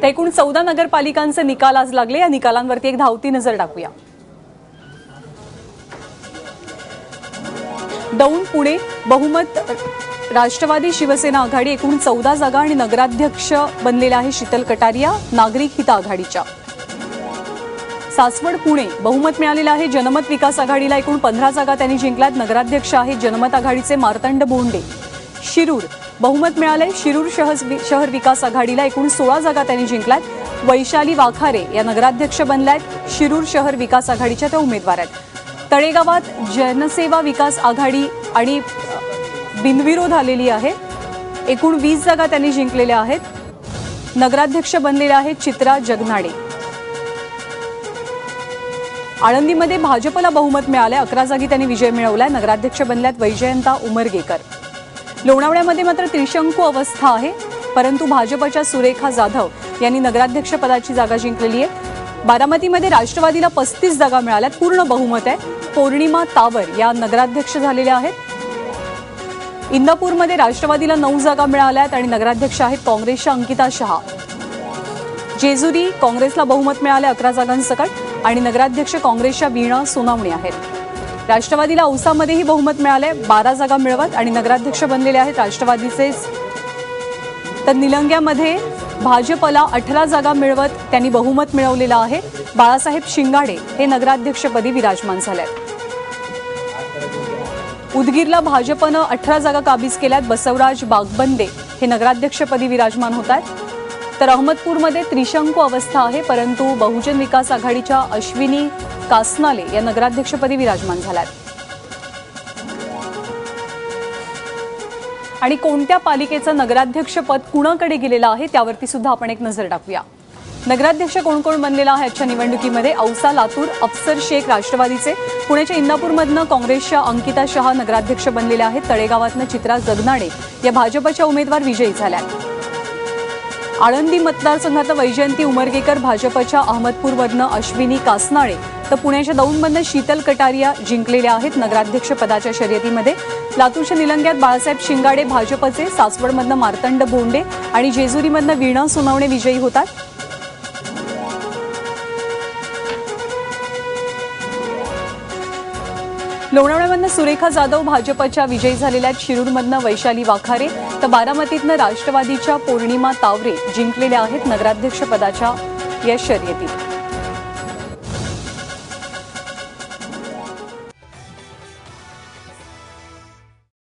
तर एकूण 14 नगरपालिकांचे निकाल आज लागले। या निकालांवरती एक धावती नजर टाकूया। दौंड पुणे बहुमत राष्ट्रवादी शिवसेना आघाडी एकूण 14 जागा आणि नगराध्यक्ष बनलेला आहे शीतल कटारिया नागरिक हित आघाडीच्या। सासवड पुणे बहुमत मिळालेलं आहे जनमत विकास आघाडीला एकूण 15 जागा त्यांनी जिंकल्यात। नगराध्यक्ष आहेत जनमत आघाडीचे मार्तंड बोंडे। शिरूर बहुमत मिळाले शिरूर शहर विकास आघाडीला एकूण 16 जागा त्यांनी जिंकल्यात। वैशाली वाखारे या नगराध्यक्ष बनल्यात शिरूर शहर विकास आघाडीच्या त्या उमेदवार आहेत। तळेगावात जनसेवा विकास आघाडी आणि बिनविरोध आलेली आहे। एकूण 20 जागा त्यांनी जिंकलेल्या आहेत। नगराध्यक्ष बनलेले आहेत चित्रा जगनाडे। आळंदीमध्ये भाजपला बहुमत मिळाले 11 जागी त्यांनी विजय मिळवलाय। नगराध्यक्ष बनल्यात वैजयंता उमरगेकर। लोणावळ्यामध्ये मात्र त्रिशंकू अवस्था आहे, परंतु भाजपच्या सुरेखा जाधव यांनी नगराध्यक्ष पदाची जागा जिंकलेली आहे। बारामतीमध्ये राष्ट्रवादीला 35 जागा मिळाल्यात, पूर्ण बहुमत आहे। पौर्णिमा तावर या नगराध्यक्ष झालेल्या आहेत। इंदापूरमध्ये राष्ट्रवादीला 9 जागा मिळाल्यात आणि नगराध्यक्ष आहेत काँग्रेसच्या अंकिता शहा। जेजुरी काँग्रेसला बहुमत मिळाले 11 जागांसकट आणि नगराध्यक्ष काँग्रेसच्या वीणा सोनावणे आहेत। राष्ट्रवादीला औसामध्येही बहुमत मिळाले 12 जागा मिळवत आणि नगराध्यक्ष बनलेले आहेत राष्ट्रवादीचेच। तर निलंग्यामध्ये भाजपला 18 जागा मिळवत त्यांनी बहुमत मिळवलेलं आहे। बाळासाहेब शिंगाडे हे नगराध्यक्षपदी विराजमान झालेत। उदगीरला भाजपनं 18 जागा काबीज केल्यात। बसवराज बागबंदे हे नगराध्यक्षपदी विराजमान होत आहेत। तर अहमदपूरमध्ये त्रिशंकू अवस्था आहे, परंतु बहुजन विकास आघाडीच्या अश्विनी कासनाले या नगराध्यक्षपदी विराजमान झाल्यात। आणि कोणत्या पालिकेचं नगराध्यक्ष पद कुणाकडे गेलेलं आहे त्यावरती सुद्धा आपण एक नजर टाकूया। नगराध्यक्ष कोण कोण बनलेला आहे आजच्या निवडणुकीमध्ये? औसा लातूर अफसर शेख राष्ट्रवादीचे। पुण्याच्या इंदापूरमधनं काँग्रेसच्या अंकिता शहा नगराध्यक्ष बनलेल्या आहेत। तळेगावातनं चित्रा जगनाडे या भाजपच्या उमेदवार विजयी झाल्यात। आळंदी मतदारसंघात वैजयंती उमरगेकर भाजपच्या, अहमदपूरमधनं अश्विनी कासनाळे तर पुण्याच्या दौंडमधनं शीतल कटारिया जिंकलेल्या आहेत नगराध्यक्ष पदाच्या शर्यतीमध्ये। लातूरच्या निलंग्यात बाळासाहेब शिंगाडे भाजपचे, सासवडमधनं मार्तंड बोंडे आणि जेजुरीमधनं वीणा सोनावणे विजयी होतात। लोणावळ्यामधनं सुरेखा जाधव भाजपच्या विजयी झालेल्या आहेत। शिरूरमधनं वैशाली वाखारे तर बारामतीतनं राष्ट्रवादीच्या पौर्णिमा तावरे जिंकलेल्या आहेत नगराध्यक्ष पदाच्या या शर्यतीत।